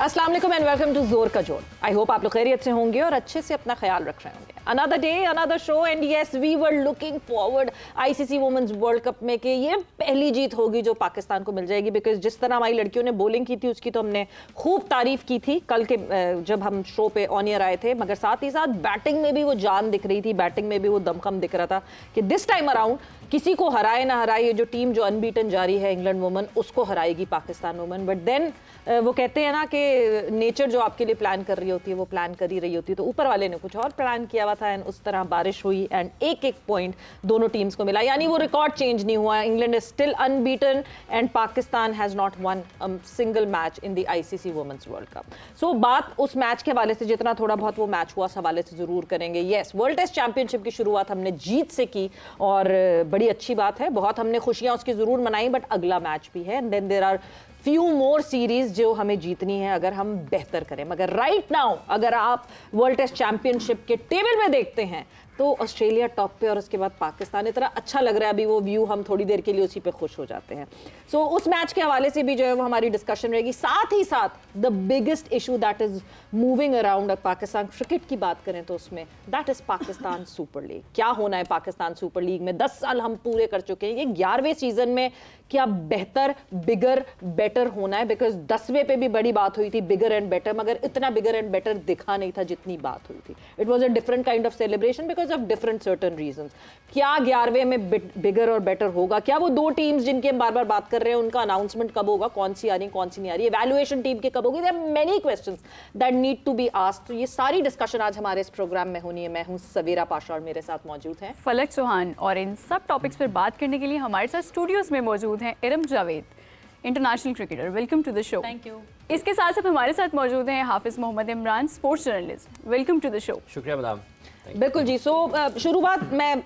अस्सलाम वालेकुम and welcome to जोर का जोर। आई होप आप लोग खैरियत से होंगे और अच्छे से अपना ख्याल रख रहे होंगे। Another day another show and yes we were looking forward ICC women's world cup में कि ये पहली जीत होगी जो पाकिस्तान को मिल जाएगी, बिकॉज जिस तरह हमारी लड़कियों ने बॉलिंग की थी उसकी तो हमने खूब तारीफ की थी कल के जब हम शो पे ऑन एयर आए थे, मगर साथ ही साथ बैटिंग में भी वो जान दिख रही थी, बैटिंग में भी वो दमखम दिख रहा था कि दिस टाइम अराउंड किसी को हराए ना हराए ये जो टीम जो अनबीटन जारी है इंग्लैंड वुमेन उसको हराएगी पाकिस्तान वुमेन। बट देन वो कहते हैं ना कि नेचर जो आपके लिए प्लान कर रही होती है वो प्लान कर ही रही होती है, तो ऊपर वाले ने कुछ और प्लान किया हुआ था एंड उस तरह बारिश हुई एंड एक एक पॉइंट दोनों टीम्स को मिला, यानी वो रिकॉर्ड चेंज नहीं हुआ। England is still unbeaten and Pakistan has not one single match in the ICC women's world cup. So बात उस मैच के हवाले से जितना थोड़ा बहुत वो मैच हुआ उस हवाले से जरूर करेंगे। यस, वर्ल्ड टेस्ट चैंपियनशिप की शुरुआत हमने जीत से की और बड़ी अच्छी बात है, बहुत हमने खुशियां उसकी जरूर मनाई, बट अगला मैच भी है and then there are few more series जो हमें जीतनी है अगर हम बेहतर करें। मगर राइट नाउ अगर आप वर्ल्ड टेस्ट चैंपियनशिप के टेबल में देखते हैं तो ऑस्ट्रेलिया टॉप पे और उसके बाद पाकिस्तान, इतना अच्छा लग रहा है अभी वो व्यू, हम थोड़ी देर के लिए उसी पे खुश हो जाते हैं। सो उस मैच के हवाले से भी जो है वो हमारी डिस्कशन रहेगी। साथ ही साथ the biggest issue that is moving around Pakistan cricket की बात करें तो उसमें that is Pakistan super league. क्या होना है पाकिस्तान सुपर लीग में? 10 साल हम पूरे कर चुके हैं, ये 11वें सीजन में क्या बेहतर बिगर बेटर होना है? बिकॉज 10वें पे भी बड़ी बात हुई थी बिगर एंड बेटर, मगर इतना बिगर एंड बेटर दिखा नहीं था जितनी बात हुई थी। It was a different kind of celebration because of different certain reasons. क्या 11वें में बिगर और बेटर होगा? क्या वो दो टीम्स जिनकी हम बार बार बात कर रहे हैं उनका अनाउंसमेंट कब होगा? कौन सी आ रही कौन सी नहीं आ रही? इवैल्यूएशन टीम की कब होगी? There are many questions that need to be asked. तो ये सारी डिस्कशन आज हमारे इस प्रोग्राम में होनी है। मैं हूं सवेरा पाशा और मेरे साथ मौजूद हैं फलक चौहान, और इन सब टॉपिक्स पर बात करने के लिए हमारे साथ स्टूडियोज में मौजूद हैं Iram Javed, international cricketer. Welcome to the show. Thank you. इसके साथ साथ हमारे साथ मौजूद हैं Hafiz Mohammad Imran, sports journalist. Welcome to the show. शुक्रिया मैडम। बिल्कुल जी। सो शुरुआत मैं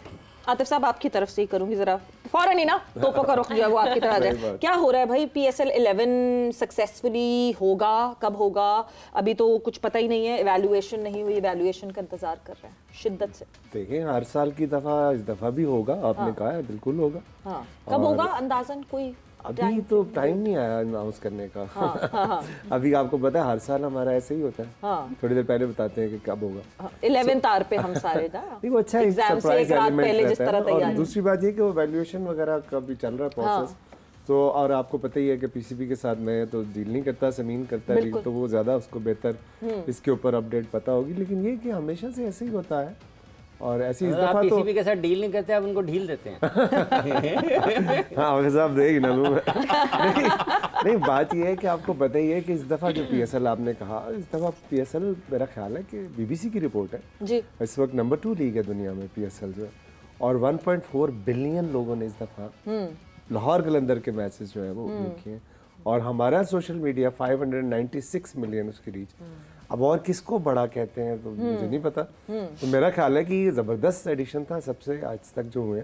आतिफ साहब आपकी तरफ से ही करूंगी, जरा फौरन ही ना तोपों का रुख जो है वो आपकी तरह आ जाए। क्या हो रहा है भाई? PSL 11 सक्सेसफुली होगा? कब होगा? अभी तो कुछ पता ही नहीं है, इवैल्यूएशन नहीं हुई, इवैल्यूएशन का इंतजार कर रहे हैं शिद्दत से। देखिए हर साल की दफा इस दफा भी होगा, आपने कहा है बिल्कुल होगा। हाँ, कब होगा अंदाजन कोई अभी तो टाइम नहीं आया अनाउंस करने का। हाँ। अभी आपको पता है हर साल हमारा ऐसे ही होता है। हाँ। थोड़ी देर पहले बताते हैं कि कब होगा। 11 तार पे हम सारे ना वो अच्छा है, सरप्राइज एलिमेंट रहता है। और दूसरी बात ये कि वो वैल्यूएशन वगैरह का भी चल रहा है प्रोसेस। तो और आपको पता ही है कि पीसीबी के साथ मैं तो डील नहीं करता, समीन करता है डील, तो वो ज्यादा उसको बेहतर इसके ऊपर अपडेट पता होगी। लेकिन ये कि हमेशा से ऐसे ही होता है और ऐसी इस दफा तो पीसीबी के साथ डील नहीं करते, आप उनको ढील देते हैं। हाँ साहब देगी ना नहीं बात ये है कि आपको पता ही है कि इस दफा जो PSL आपने कहा, इस दफा PSL मेरा ख्याल है कि BBC की रिपोर्ट है जी, इस वक्त नंबर 2 लीग है दुनिया में PSL जो है, और 1.4 बिलियन लोगों ने इस दफा लाहौर कलंदर के मैचेस जो है वो देखे हैं, और हमारा सोशल मीडिया 596 मिलियन उसकी रीच। अब और किसको बड़ा कहते हैं तो मुझे नहीं पता। तो मेरा ख्याल है कि ये जबरदस्त एडिशन था सबसे आज तक जो हुए,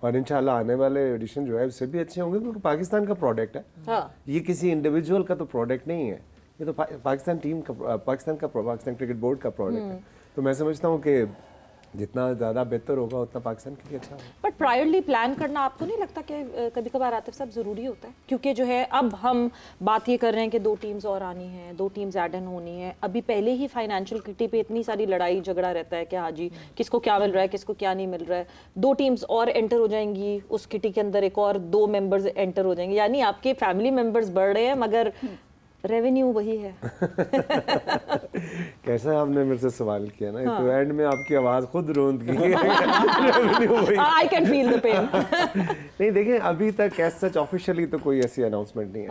और इंशाल्लाह आने वाले एडिशन जो है उससे भी अच्छे होंगे, क्योंकि पाकिस्तान का प्रोडक्ट है। हाँ। ये किसी इंडिविजुअल का तो प्रोडक्ट नहीं है, ये तो पाकिस्तान टीम का, पाकिस्तान क्रिकेट बोर्ड का प्रोडक्ट है। तो मैं समझता हूँ कि जितना ज़्यादा बेहतर होगा उतना पाकिस्तान के लिए अच्छा होगा। बट प्रायरली प्लान करना आपको नहीं लगता कि कभी कभार आतिफ साहब ज़रूरी होता है? क्योंकि जो है अब हम बात ये कर रहे हैं कि 2 टीम्स और आनी है, 2 टीम्स ऐड इन होनी है, अभी पहले ही फाइनेंशियल किटी पे इतनी सारी लड़ाई झगड़ा रहता है कि हाँ जी किसको क्या मिल रहा है किसको क्या नहीं मिल रहा है। 2 टीम्स और एंटर हो जाएंगी उस किटी के अंदर, एक और 2 मेंबर्स एंटर हो जाएंगे, यानी आपके फैमिली मेंबर्स बढ़ रहे हैं मगर रेवेन्यू वही है। कैसा आपने मेरे से सवाल किया ना, तो एंड में आपकी आवाज खुद रोंद गई। रेवेन्यू वही। I can feel the pain। नहीं देखिए अभी तक ऐसा सच ऑफिशियली तो कोई ऐसी अनाउंसमेंट नहीं है।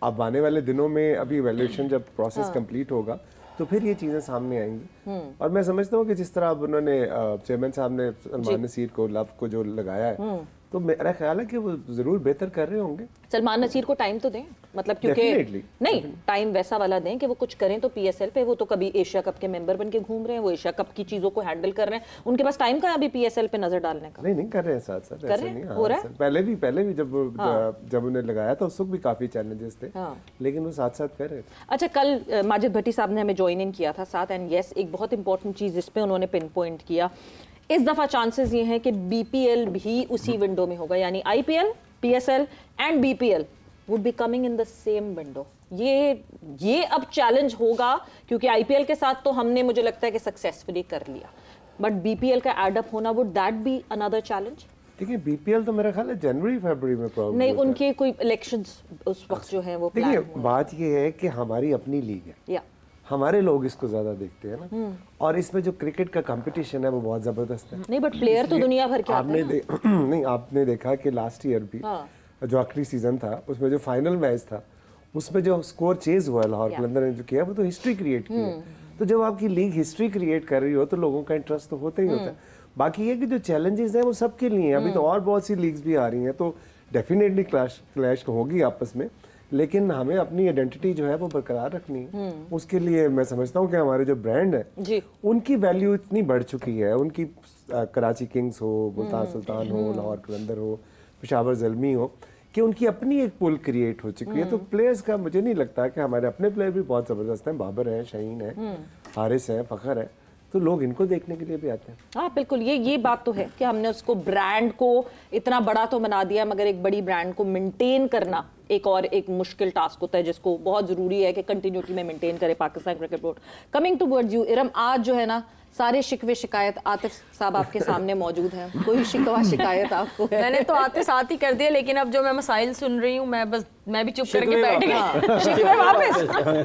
अब आने वाले दिनों में अभी वैल्यूएशन जब प्रोसेस कंप्लीट होगा तो फिर ये चीजें सामने आएंगी। और मैं समझता हूँ कि जिस तरह अब उन्होंने चेयरमैन साहब ने सलमान नसीर को लव को जो लगाया है, तो मेरा ख्याल है कि वो जरूर बेहतर कर रहे होंगे। सलमान नसीर को टाइम तो दें, मतलब क्योंकि नहीं टाइम वैसा वाला दें कि वो कुछ करें तो PSL पे। वो तो कभी एशिया कप के मेंबर बन के घूम रहे हैं, वो एशिया कप की चीजों को हैंडल कर रहे हैं, उनके पास टाइम का अभी PSL पे नजर डालने का नहीं कर रहे हैं। साथ साथ ऐसा नहीं हो रहा है। पहले भी जब उन्हें लगाया था उस वक्त भी काफी चैलेंजेस थे, लेकिन वो साथ साथ कर रहे थे। अच्छा, कल माजिद भट्टी साहब ने हमें ज्वाइन इन किया था साथ, एंड यस एक बहुत इंपॉर्टेंट चीज इस पे उन्होंने पिन पॉइंट किया, इस दफा चांसेस ये हैं कि BPL भी उसी विंडो में होगा, यानी IPL, PSL and BPL would be coming in the same window. ये अब चैलेंज होगा, क्योंकि आईपीएल के साथ तो हमने मुझे लगता है कि सक्सेसफुली कर लिया, बट बीपीएल का एड अप होना, would that be another challenge? देखिए बीपीएल तो मेरा ख्याल है जनवरी फरवरी में प्रॉब्लम नहीं, उनके कोई इलेक्शंस उस वक्त जो है वो प्लान देखिए बात ये है कि हमारी अपनी लीग है, या हमारे लोग इसको ज्यादा देखते हैं ना, और इसमें जो क्रिकेट का कंपटीशन है वो बहुत जबरदस्त है। नहीं, बट प्लेयर तो दुनिया भर के आते हैं ना। नहीं, आपने देखा कि लास्ट ईयर भी जो आखिरी सीजन था उसमें जो फाइनल मैच था उसमें जो स्कोर चेज हुआ लाहौर कलंदर ने जो किया वो तो हिस्ट्री क्रिएट की है। तो जब आपकी लीग हिस्ट्री क्रिएट कर रही हो तो लोगों का इंटरेस्ट तो होता ही होता है। बाकी ये कि जो चैलेंजेस हैं वो सबके लिए हैं, अभी तो और बहुत सी लीग्स भी आ रही हैं, तो डेफिनेटली क्लैश होगी आपस में, लेकिन हमें अपनी आइडेंटिटी जो है वो बरकरार रखनी है। उसके लिए मैं समझता हूँ कि हमारे जो ब्रांड है उनकी वैल्यू इतनी बढ़ चुकी है, उनकी कराची किंग्स हो, मुल्तान सुल्तान हो, लाहौर कलंदर हो, पेशावर ज़ल्मी हो, कि उनकी अपनी एक पुल क्रिएट हो चुकी है। तो प्लेयर्स का मुझे नहीं लगता कि हमारे अपने प्लेयर भी बहुत ज़बरदस्त हैं, बाबर हैं, शाहीन है, हारिस हैं, फ़खर है, तो लोग इनको देखने के लिए भी आते हैं। हाँ बिल्कुल, ये बात तो है कि हमने उसको ब्रांड को इतना बड़ा तो बना दिया, मगर एक बड़ी ब्रांड को मेंटेन करना एक मुश्किल टास्क होता है, जिसको बहुत जरूरी है कि कंटिन्यूटी में मेंटेन करे Pakistan cricket board. Coming towards you Iram, आज जो है ना सारे शिकवे शिकायत आतिफ साहब आपके सामने मौजूद हैं, कोई शिकवा शिकायत आपको है? मैंने तो आते साथ ही कर दिया, लेकिन अब जो मैं मसाइल सुन रही हूँ मैं भी चुप करके बैठ गई। शिकवे वापस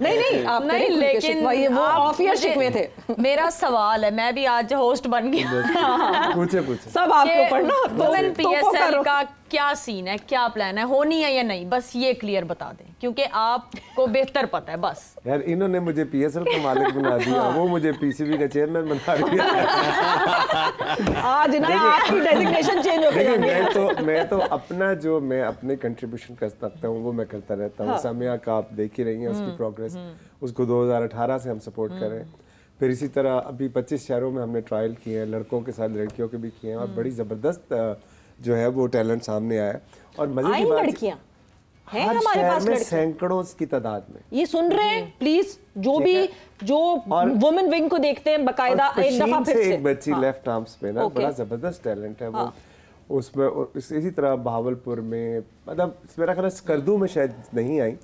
नहीं आप नहीं, लेकिन वो ऑफ ईयर शिकवे थे। मेरा सवाल है, मैं भी आज होस्ट बन गया। पूछे सब आपको पढ़ना। वुमेन पीएसएल का क्या सीन है, क्या प्लान है, होनी है या नहीं, बस ये क्लियर बता दें, क्योंकि आपको बेहतर पता है। बस यार इन्होंने मुझे पीएसएल का मालिक बना दिया, वो मुझे पीसीबी का चेयरमैन बना दिया। आज ना आपकी डेजिग्नेशन चेंज हो गई। मैं तो अपना जो मैं अपने कंट्रीब्यूशन कर सकता हूँ वो मैं करता रहता हूँ। सामिया का आप देख ही रही हैं उसकी प्रोग्रेस, उसको 2018 से हम सपोर्ट कर रहे हैं। फिर इसी तरह अभी 25 शहरों में हमने ट्रायल किए हैं, लड़कों के साथ लड़कियों के भी किए हैं, और बड़ी ज़बरदस्त जो है वो टैलेंट सामने आया है। और मजे की बात लड़कियां हैं हर हमारे पास, शहर में सैकड़ों की तादाद में। ये सुन रहे हैं प्लीज, जो वुमेन विंग को देखते हैं बकायदा एक दफा फिर से एक बच्ची लेफ्ट आर्म्स पे ना बड़ा जबरदस्त टैलेंट है वो, उसमें इसी तरह बहावलपुर में, मतलब मेरा ख्याल स्कर्दू में शायद नहीं आई,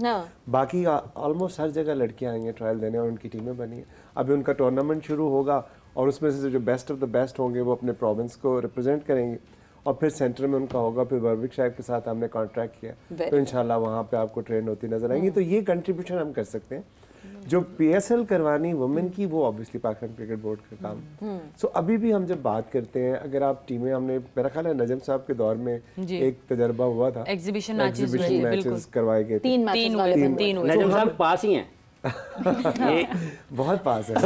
बाकी ऑलमोस्ट हर जगह लड़कियां आई हैं ट्रायल देने और उनकी टीमें बनी हैं। अभी उनका टूर्नामेंट शुरू होगा और उसमें से जो बेस्ट ऑफ द बेस्ट होंगे वो अपने प्रोविंस को रिप्रेजेंट करेंगे, और फिर सेंटर में उनका होगा। फिर बर्विकशायर के साथ हमने कॉन्ट्रैक्ट किया, तो इंशाल्लाह वहाँ पे आपको ट्रेन होती नजर आएंगी। तो ये कंट्रीब्यूशन हम कर सकते हैं। जो पीएसएल करवानी वुमेन की वो ऑब्वियसली पाकिस्तान क्रिकेट बोर्ड का काम। सो अभी भी हम जब बात करते हैं, अगर आप टीमें, हमने मेरा ख्याल है नजम साहब के दौर में एक तजर्बा हुआ था, एग्जीबिशन मैचेस करवाए गए थे, 3 नजम साहब पास ही हैं। ये बहुत पास है।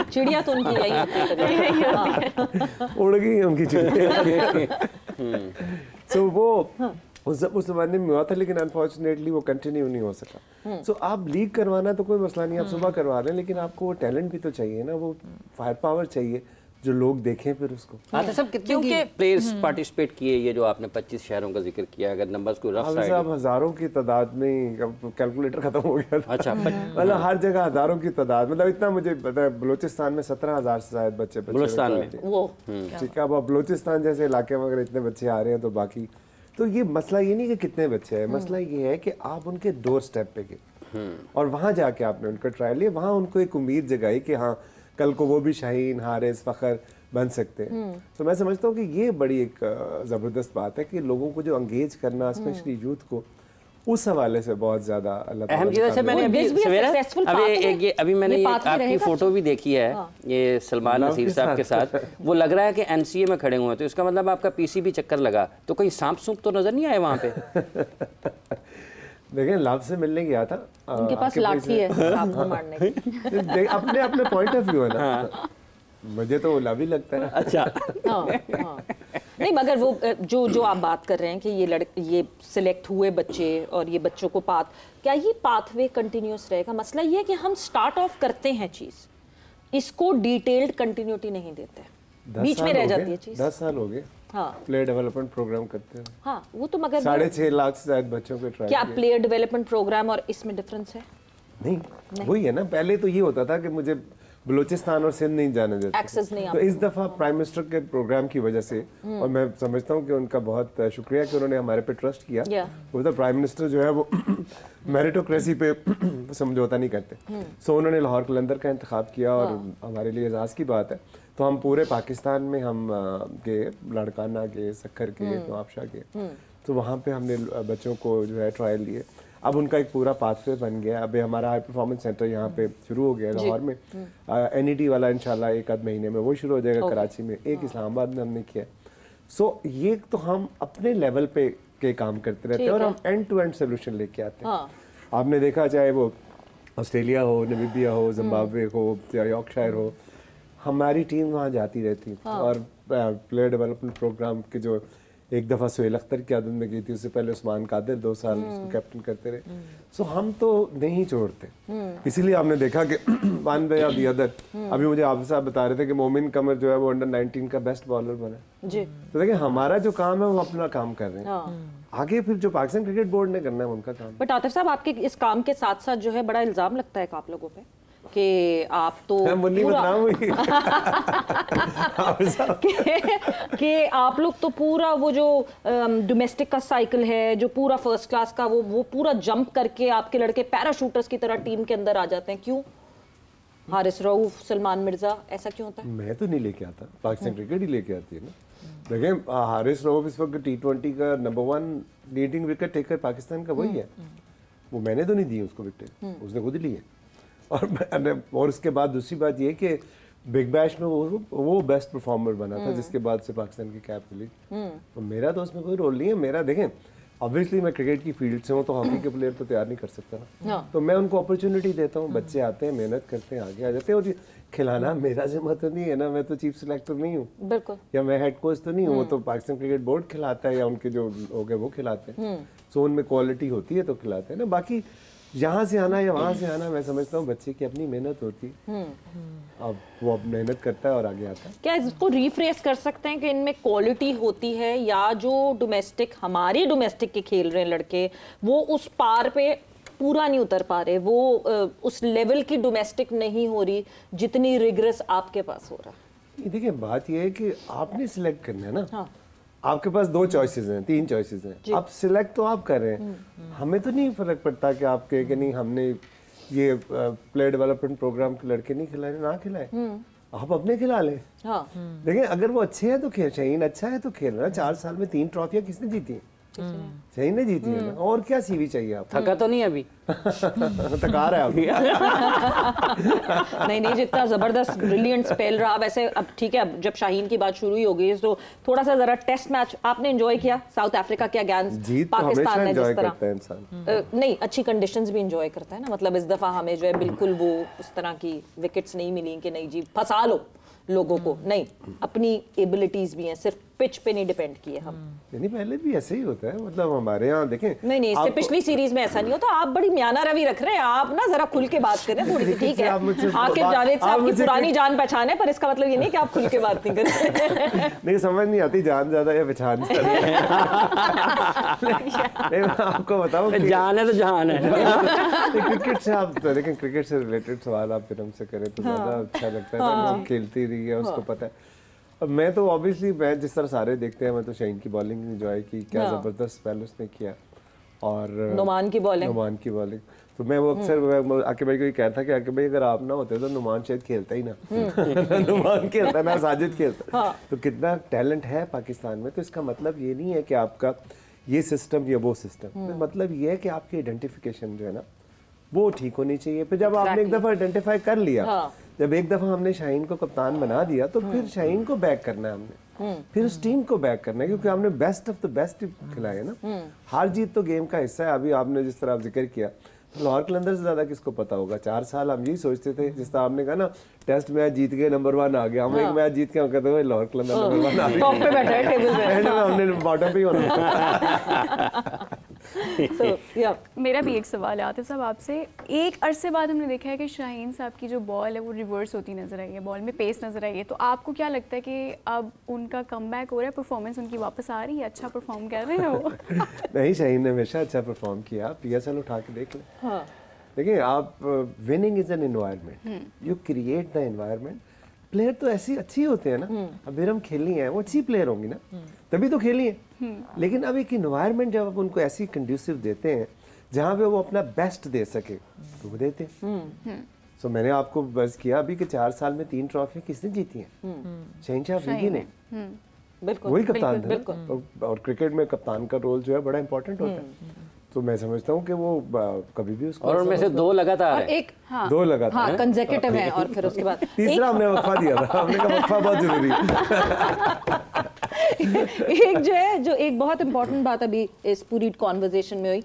चिड़िया तो उनकी यही उड़ गई उनकी चिड़िया। तो वो उस जमाने में हुआ था, लेकिन अनफॉर्चुनेटली वो कंटिन्यू नहीं हो सका। सो आप लीग करवाना तो कोई मसला नहीं, आप सुबह करवा रहे हैं, लेकिन आपको वो टैलेंट भी तो चाहिए ना, वो फायर पावर चाहिए जो लोग देखें फिर उसको। आते सब कितने प्लेयर्स पार्टिसिपेट किए, ये जो आपने 25 शहरों का जिक्र किया, अगर नंबर्स को रफ साइड साहब हजारों की तादाद में, कैलकुलेटर खत्म हो गया था। अच्छा, मतलब हर जगह हजारों की तादाद, मतलब इतना मुझे पता है बलूचिस्तान में 17,000 से शायद बच्चे बलूचिस्तान में वो ठीक है। अब बलूचिस्तान जैसे इलाके में अगर इतने बच्चे आ रहे हैं तो बाकी तो ये मसला ये नहीं कि कितने बच्चे हैं, मसला ये है कि आप उनके डोर स्टेप पे गए और वहां जाके आपने उनका ट्रायल लिया, वहां उनको एक उम्मीद जगाई कि हाँ कल को वो भी शाहीन, हारिस, फखर बन सकते हैं। तो मैं समझता हूँ कि ये बड़ी एक ज़बरदस्त बात है कि लोगों को जो एंगेज करना, स्पेशली यूथ को, उस हवाले से बहुत ज़्यादा अहम चीज़ है। मैंने अभी मैंने ये आपकी फ़ोटो भी देखी है, ये सलमान नसीर साहब के साथ, वो लग रहा है कि एनसीए में खड़े हुए हैं, तो इसका मतलब आपका पीसीबी चक्कर लगा, तो कहीं सांप सूप तो नज़र नहीं आए वहाँ पे? देखिए लव से मिलने गया था, उनके पास लाठी है सांप को मारने की। अपने अपने पॉइंट ऑफ व्यू है ना, मुझे तो लव ही लगता है। अच्छा हाँ। नहीं मगर वो जो आप बात कर रहे हैं कि ये सिलेक्ट हुए बच्चे और ये बच्चों को क्या ये पाथवे कंटिन्यूस रहेगा? मसला ये है कि हम स्टार्ट ऑफ करते हैं चीज, इसको डिटेल्ड कंटिन्यूटी नहीं देते, बीच में रह जाती है चीज। 10 साल हो गए हाँ प्लेयर डेवलपमेंट प्रोग्राम करते हैं। हाँ वो तो मगर 6.5 लाख से ज्यादा बच्चों को ट्राई क्या प्लेयर डेवलपमेंट प्रोग्राम और इसमें डिफरेंस है? नहीं वही है ना, पहले तो ये होता था कि मुझे बलूचिस्तान और सिंध नहीं जाने देते, एक्सेस नहीं। तो इस दफ़ा प्राइम मिनिस्टर के प्रोग्राम की वजह से, और मैं समझता हूँ कि उनका बहुत शुक्रिया कि उन्होंने हमारे पे ट्रस्ट किया। वो तो प्राइम मिनिस्टर जो है वो मेरिटोक्रेसी पे समझौता नहीं करते। सो उन्होंने लाहौर कलंदर का इंतखाब किया और हमारे लिए एजाज़ की बात है। तो हम पूरे पाकिस्तान में हम गए, लाड़काना के, सक्खर के, नवाबशाह के, तो वहाँ पे हमने बच्चों को जो है ट्रायल लिए। अब उनका एक पूरा पाथवे बन गया। अभी हमारा हाई परफॉर्मेंस सेंटर यहाँ पे शुरू हो गया लाहौर में, NET वाला इंशाल्लाह एक आध महीने में वो शुरू हो जाएगा कराची में, एक इस्लामाबाद में हमने किया। सो ये तो हम अपने लेवल पे के काम करते रहते हैं और हम एंड टू एंड सोल्यूशन लेके आते हैं। आपने देखा चाहे वो ऑस्ट्रेलिया हो, नामीबिया हो, जिम्बाब्वे हो या यॉर्कशायर हो, हमारी टीम वहाँ जाती रहती और प्लेयर डेवलपमेंट प्रोग्राम के जो एक दफ़ा सुहेल अख्तर की आदत में गई थी, उससे पहले उस्मान कादिर 2 साल उसको कैप्टन करते रहे। सो हम तो नहीं छोड़ते, इसीलिए आपने देखा कि वन वे और दी अदर, अभी मुझे आप साहब बता रहे थे कि मोमिन कमर जो है वो अंडर 19 का बेस्ट बॉलर बना जी। तो देखिए हमारा जो काम है वो अपना काम कर रहे हैं, आगे फिर जो पाकिस्तान क्रिकेट बोर्ड ने करना है उनका काम। बट आतिफ साहब, आपके इस काम के साथ साथ जो है बड़ा इल्जाम लगता है आप लोगों पे कि आप तो कि आप लोग तो पूरा वो जो डोमेस्टिक का साइकिल है, जो पूरा फर्स्ट क्लास का वो पूरा जंप करके आपके लड़के पैराशूटर्स की तरह टीम के अंदर आ जाते हैं। क्यों? हारिस रऊफ, सलमान मिर्जा, ऐसा क्यों होता है? मैं तो नहीं लेके आता, पाकिस्तान क्रिकेट ही लेके आती है ना। देखें हारिस रऊफ इस वक्त T20 का number 1 leading wicket taker Pakistan का वही है। वो मैंने तो नहीं दी उसको विकेट, उसने खुद ही ली है। और उसके बाद दूसरी बात ये कि बिग बैश में वो बेस्ट परफॉर्मर बना था, जिसके बाद से पाकिस्तान की कैप मिली। तो मेरा तो उसमें कोई रोल नहीं है। मेरा देखें ऑब्वियसली मैं क्रिकेट की फील्ड से हूँ, तो हॉकी के प्लेयर तो तैयार नहीं कर सकता ना, तो मैं उनको अपॉर्चुनिटी देता हूँ। बच्चे आते हैं, मेहनत करते हैं, आगे आ जाते हैं। और खिलाना मेरा जिम्मा तो नहीं है ना, मैं तो चीफ सिलेक्टर नहीं हूँ बिल्कुल, या मैं हेड कोच तो नहीं हूँ। वो तो पाकिस्तान क्रिकेट बोर्ड खिलाता है या उनके जो लोग हैं वो खिलाते हैं। सो उनमें क्वालिटी होती है तो खिलाते हैं ना। बाकी यहाँ से आना या वहाँ से आना, मैं समझता हूँ बच्चे की अपनी मेहनत होती है। अब वो मेहनत करता है और आगे आता है। क्या इसको रिफ्रेश कर सकते हैं कि इनमें क्वालिटी होती है, या जो डोमेस्टिक हमारे डोमेस्टिक के खेल रहे हैं लड़के, वो उस पार पे पूरा नहीं उतर पा रहे, वो उस लेवल की डोमेस्टिक नहीं हो रही जितनी रिगरस आपके पास हो रहा है? देखिए बात ये है कि आपने सिलेक्ट करना है ना। आपके पास 2 चॉइसेस हैं, 3 चॉइसेस हैं, आप सिलेक्ट तो आप कर रहे हैं। हमें तो नहीं फर्क पड़ता कि आप कहें कि नहीं हमने ये प्लेयर डेवलपमेंट प्रोग्राम के लड़के नहीं खिलाए, ना खिलाए, आप अपने खिला लें। देखिए अगर वो अच्छे हैं तो खेल, शाहीन अच्छा है तो खेल रहा है। 4 साल में 3 ट्रॉफियां किसने जीती? शाहीन ने जीती है ना। और क्या सीवी चाहिए आप? थका तो नहीं अभी? थका रहा है अभी। नहीं, जितना जबरदस्त ब्रिलियंट स्पेल रहा वैसे। अब ठीक है, अब जब शाहीन की बात शुरू ही हो गई तो थोड़ा सा जरा टेस्ट मैच आपने एंजॉय किया साउथ अफ्रीका के अगेंस्ट पाकिस्तान ने जिस तरह, नहीं अच्छी कंडीशंस भी एंजॉय करता है ना। मतलब इस दफा हमें जो है बिल्कुल वो उस तरह की विकेट्स नहीं मिली कि नहीं जी फंसा लो लोगों को, नहीं, अपनी एबिलिटीज भी हैं, सिर्फ पिच पे नहीं डिपेंड किए हम। नहीं पहले भी ऐसे ही होता है, मतलब हमारे यहाँ देखें। नहीं इससे पिछली सीरीज में ऐसा नहीं होता। आप बड़ी म्याना रवि रख रहे हैं, आप ना जरा खुल के बात करें थोड़ी सी, ठीक है? आकिब जावेद साहब की पुरानी जान पहचान है, पर इसका मतलब ये नहीं कि आप खुल के बात नहीं करते। नहीं समझ नहीं आती जान ज्यादा या पहचान। आपको बताओ जान है तो जान है। क्रिकेट से आप देखें, क्रिकेट से रिलेटेड सवाल आप फिर हमसे करें तो ज्यादा अच्छा लगता है। खेलती रही है, उसको पता है। अब मैं तो ऑब्वियसली मैं जिस तरह सारे देखते हैं, मैं तो शाहीन की बॉलिंग एंजॉय की, क्या जबरदस्त स्पेल उसने किया, और नुमान की बॉलिंग तो मैं वो अक्सर आकिब भाई को ये कहता कि आकिब भाई अगर आप ना होते तो नुमान शायद खेलता ही ना। नुमान खेलता ना, साजिद खेलता। तो कितना टैलेंट है पाकिस्तान में। तो इसका मतलब ये नहीं है कि आपका ये सिस्टम या वो सिस्टम, मतलब ये है कि आपकी आइडेंटिफिकेशन जो है ना वो ठीक होनी चाहिए। फिर जब आपने एक दफा आइडेंटिफाई कर लिया, जब एक दफा हमने शाहीन को कप्तान बना दिया, तो फिर शाहीन को बैक करना है हमने, फिर उस टीम को बैक करना है, क्योंकि हमने बेस्ट ऑफ द बेस्ट खिलाए है ना। हार जीत तो गेम का हिस्सा है। अभी आपने जिस तरह जिक्र किया, तो लाहौर कलंदर से ज्यादा किसको पता होगा? 4 साल हम यही सोचते थे, जिस तरह आपने कहा ना टेस्ट मैच जीत के नंबर 1 आ गया, हम एक मैच जीत के हम कहते हैं लाहौर कलंदर नंबर 1 आ गया, टॉप पे बैठा है टेबल पे, हमने बॉटम पे ही होना। मेरा भी एक सवाल है आतिफ साहब आपसे। एक अरसे बाद हमने देखा है कि शाहीन साहब की जो बॉल है वो रिवर्स होती नजर आई है, बॉल में पेस नजर आई है, तो आपको क्या लगता है कि अब उनका कमबैक हो रहा है, परफॉर्मेंस उनकी वापस आ रही है, अच्छा परफॉर्म कर रहे हैं वो? नहीं, शाहीन ने हमेशा अच्छा परफॉर्म किया, PSL उठा के देख लें। देखिए आप winning is an environment, you create the environment. Player तो ऐसी अच्छी होते हैं ना, अब हम खेलनी है वो अच्छी प्लेयर होंगी ना, तभी तो खेली है। लेकिन अब एक एनवायरनमेंट जब आप उनको ऐसी कंड्यूसिव देते हैं जहाँ पे वो अपना बेस्ट दे सके तो वो देते हैं। सो मैंने आपको बस किया अभी कि 4 साल में 3 ट्रॉफियां किसने जीती हैं? शहनशाह अफरीदी ने, वही कप्तान था। और क्रिकेट में कप्तान का रोल जो है बड़ा इंपॉर्टेंट होता है। तो मैं समझता हूँ कि वो कभी भी उसको, और उनमें से 2 लगातार है, एक 2 लगातार कंसेक्यूटिव है, और फिर उसके बाद तीसरा हमने वक्फा दिया था। हमने कहा वक्फा बहुत जरूरी है। एक जो है, जो एक बहुत इंपॉर्टेंट बात अभी इस पूरी कॉन्वर्जेशन में हुई,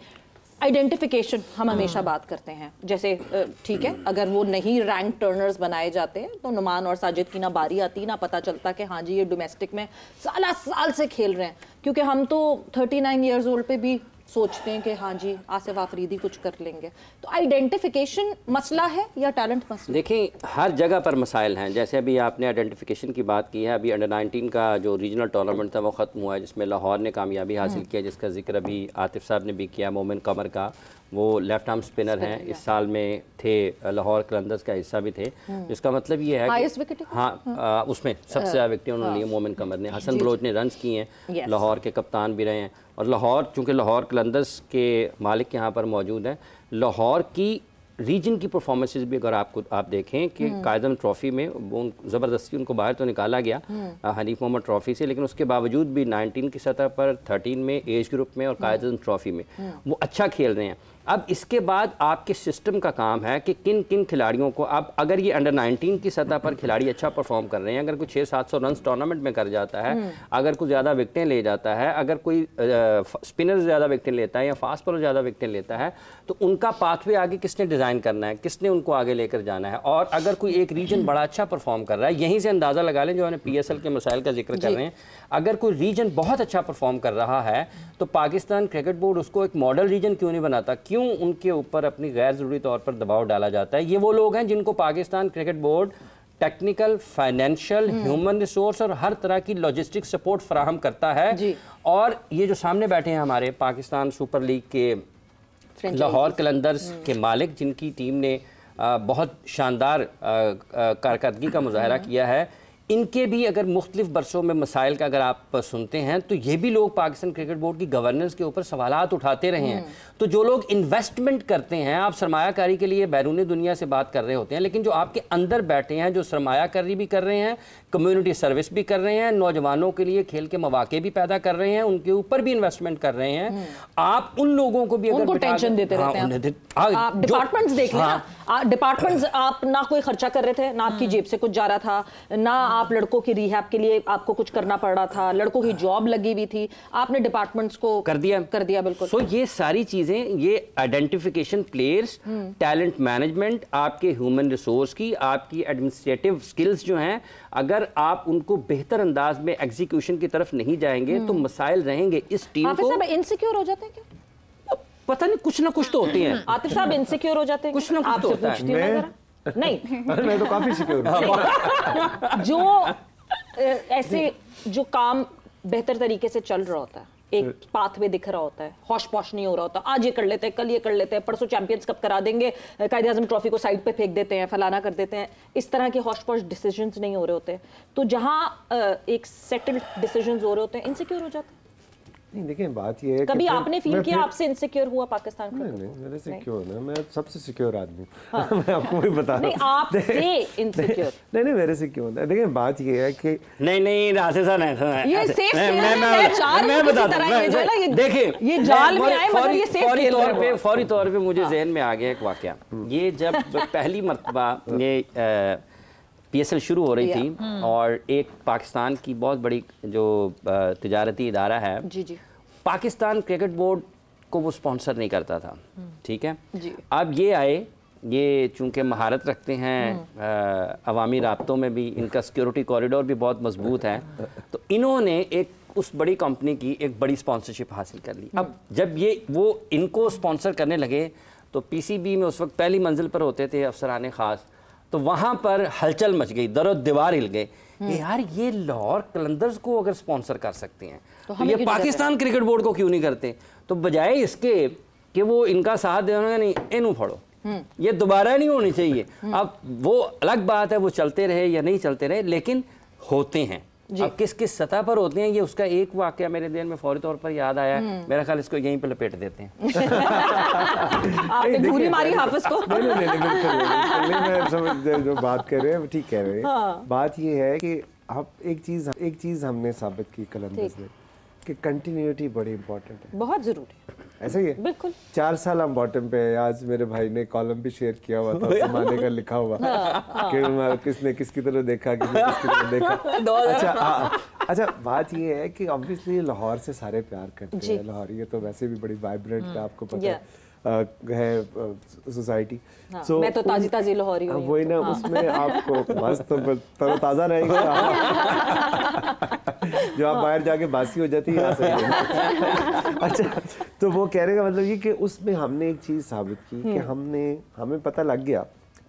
आइडेंटिफिकेशन। हम हमेशा बात करते हैं, जैसे ठीक है अगर वो नहीं रैंक टर्नर्स बनाए जाते हैं तो नुमान और साजिद की ना बारी आती, ना पता चलता कि हाँ जी ये डोमेस्टिक में साल से खेल रहे हैं। क्योंकि हम तो 39 ईयर्स ओल्ड पे भी सोचते हैं कि हाँ जी आसिफ आफरीदी कुछ कर लेंगे। तो आइडेंटिफिकेशन मसला है या टैलेंट मसला? देखिए हर जगह पर मसाइल हैं। जैसे अभी आपने आइडेंटिफिकेशन की बात की है, अभी अंडर 19 का जो रीजनल टूर्नामेंट था वो ख़त्म हुआ है, जिसमें लाहौर ने कामयाबी हासिल किया, जिसका जिक्र अभी आतिफ साहब ने भी किया। मोमिन कमर का, वो लेफ्ट आर्म स्पिनर हैं, इस साल में थे, लाहौर कलंदर्स का हिस्सा भी थे। जिसका मतलब ये है कि हाँ उसमें सबसे ज़्यादा विकेटें उन्होंने लिए मोमिन कमर ने। हसन बलोच ने रन्स किए हैं, लाहौर के कप्तान भी रहे हैं। और लाहौर, चूँकि लाहौर कलंदर्स के मालिक यहाँ पर मौजूद हैं, लाहौर की रीजन की परफॉर्मेंसेस भी अगर आप देखें कि कायदम ट्रॉफ़ी में वो ज़बरदस्ती उनको बाहर तो निकाला गया हनीफ मोहम्मद ट्रॉफ़ी से, लेकिन उसके बावजूद भी 19 की सतह पर, 13 में एज ग्रुप में और कायदम ट्रॉफ़ी में वो अच्छा खेल रहे हैं। अब इसके बाद आपके सिस्टम का काम है कि किन किन खिलाड़ियों को, अब अगर ये अंडर 19 की सतह पर खिलाड़ी अच्छा परफॉर्म कर रहे हैं, अगर कोई 600-700 रन टूर्नामेंट में कर जाता है, अगर कोई ज़्यादा विकटें ले जाता है, अगर कोई स्पिनर ज़्यादा विकटें लेता है या फास्ट बॉलर ज़्यादा विकटें लेता है, तो उनका पाथवे आगे किसने डिज़ाइन करना है, किसने उनको आगे लेकर जाना है। और अगर कोई एक रीजन बड़ा अच्छा परफॉर्म कर रहा है, यहीं से अंदाज़ा लगा लें, जो हमने PSL के मसाइल का जिक्र कर रहे हैं, अगर कोई रीजन बहुत अच्छा परफॉर्म कर रहा है तो पाकिस्तान क्रिकेट बोर्ड उसको एक मॉडल रीजन क्यों नहीं बनाता? क्यों उनके ऊपर अपनी गैर ज़रूरी तौर पर दबाव डाला जाता है? ये वो लोग हैं जिनको Pakistan cricket board technical, financial, human resource और हर तरह की लॉजिस्टिक सपोर्ट फराहम करता है। और ये जो सामने बैठे हैं हमारे पाकिस्तान सुपर लीग के लाहौर कलंदर्स के मालिक, जिनकी टीम ने बहुत शानदार कारकर्दगी का मुजाहरा किया है, इनके भी अगर मुख्तलिफ बरसों में मसाइल का अगर आप सुनते हैं तो ये भी लोग पाकिस्तान क्रिकेट बोर्ड की गवर्नेंस के ऊपर सवालात उठाते रहे हैं। तो जो लोग इन्वेस्टमेंट करते हैं, आप सरमायाकारी के लिए बैरूनी दुनिया से बात कर रहे होते हैं, लेकिन जो आपके अंदर बैठे हैं, जो सरमायाकारी भी कर रहे हैं, कम्युनिटी सर्विस भी कर रहे हैं, नौजवानों के लिए खेल के मौके भी पैदा कर रहे हैं, उनके ऊपर भी इन्वेस्टमेंट कर रहे हैं, आप उन लोगों को भी अगर टेंशन देते रहते हैं। आप डिपार्टमेंट्स देख लें, डिपार्टमेंट्स आप ना कोई खर्चा कर रहे थे, ना आपकी जेब से कुछ जा रहा था, ना आप लड़कों की रिहैब के लिए आपको कुछ करना पड़ रहा था, लड़कों की जॉब लगी हुई थी, आपने डिपार्टमेंट्स को कर दिया बिल्कुल। सो ये सारी चीजें, ये आइडेंटिफिकेशन, प्लेयर्स, टैलेंट मैनेजमेंट, आपके ह्यूमन रिसोर्स की, आपकी एडमिनिस्ट्रेटिव स्किल्स जो हैं, अगर आप उनको बेहतर अंदाज में एग्जीक्यूशन की तरफ नहीं जाएंगे तो मसाइल रहेंगे। इस टीम को इनसिक्योर हो जाते हैं क्या? पता नहीं, कुछ ना कुछ तो होते हैं। आतिफ साहब इनसिक्योर हो जाते हैं, कुछ ना कुछ तो होता है। नहीं मैं तो काफी सिक्योर हूं। जो ऐसे जो काम बेहतर तरीके से चल रहा होता है, एक पाथवे दिख रहा होता है, हौश पौश नहीं हो रहा होता, आज ये कर लेते हैं, कल ये कर लेते हैं, परसों चैंपियंस कप करा देंगे, कायदे आज़म ट्रॉफी को साइड पे फेंक देते हैं, फलाना कर देते हैं, इस तरह के हौश पौश डिसीजंस नहीं हो रहे होते। तो जहां एक सेटल्ड डिसीजंस हो रहे होते हैं, इनसिक्योर हो जाते हैं। नहीं देखिए बात ये है, कभी आपने फील किया आपसे इनसिक्योर हुआ पाकिस्तान? नहीं मेरे से क्यों ना, मैं सबसे सिक्योर आदमी हूँ। मैं आपको भी बता रहा हूँ। नहीं आपसे इनसिक्योर नहीं मेरे से क्यों ना। देखिए बात ये है कि नहीं राशि साहब नहीं, ये सेफ मैं बताता हूँ। देखिए ये जाल में आए मतलब ये सेफ फौरी तौर पे मुझे जहन में आ गया एक वाकया। ये जब पहली मर्तबा ये PSL शुरू हो रही थी और एक पाकिस्तान की बहुत बड़ी जो तिजारती इदारा है, पाकिस्तान क्रिकेट बोर्ड को वो स्पॉन्सर नहीं करता था, ठीक है। अब ये आए, ये चूँकि महारत रखते हैं अवामी राब्तों में भी, इनका सिक्योरिटी कॉरिडोर भी बहुत मजबूत है, तो इन्होंने एक उस बड़ी कंपनी की एक बड़ी स्पॉन्सरशिप हासिल कर ली। अब जब ये वो इनको स्पॉन्सर करने लगे तो PCB में उस वक्त पहली मंजिल पर होते थे अफसरान ख़ास, तो वहाँ पर हलचल मच गई, दरो दीवार हिल गए। यार ये लाहौर कलंदर्स को अगर स्पॉन्सर कर सकते हैं तो ये पाकिस्तान क्रिकेट बोर्ड को क्यों नहीं करते? तो बजाय इसके कि वो इनका साथ देना, नहीं इनू फड़ो, ये दोबारा नहीं होनी चाहिए। अब वो अलग बात है वो चलते रहे या नहीं चलते रहे, लेकिन होते हैं। अब किस किस सतह पर होते हैं, ये उसका एक वाकया मेरे दिल में फौरी तौर पर याद आया। मेरा ख्याल इसको यहीं पे लपेट देते हैं। आपने घूरी मारी हाफिज को। नहीं, मैं समझ जो बात कर रहे हैं ठीक कह रहे हैं। बात ये है कि आप एक चीज हमने साबित की कलंदर्स में कि कंटिन्यूटी बड़ी इंपॉर्टेंट है, बहुत जरूरी है। ऐसा ही है, बिल्कुल। 4 साल हम बॉटम पे, आज मेरे भाई ने कॉलम भी शेयर किया हुआ था जमाने का लिखा हुआ कि किसने किसकी तरह देखा, किसने किसकी तरह देखा। अच्छा बात ये है कि ऑब्वियसली लाहौर से सारे प्यार करते हैं, लाहौर ये तो वैसे भी बड़ी वाइब्रेंट है, आपको पता है सोसाइटी। हाँ, मैं तो ताजी लाहौरी हूँ। वही ना, उसमें आपको बस तो तरोताजा रहेगा। जो आप बाहर जाके बासी हो जाती है यहाँ से। अच्छा, तो वो कहने का मतलब ये कि उसमें हमने एक चीज़ साबित की कि हमें पता लग गया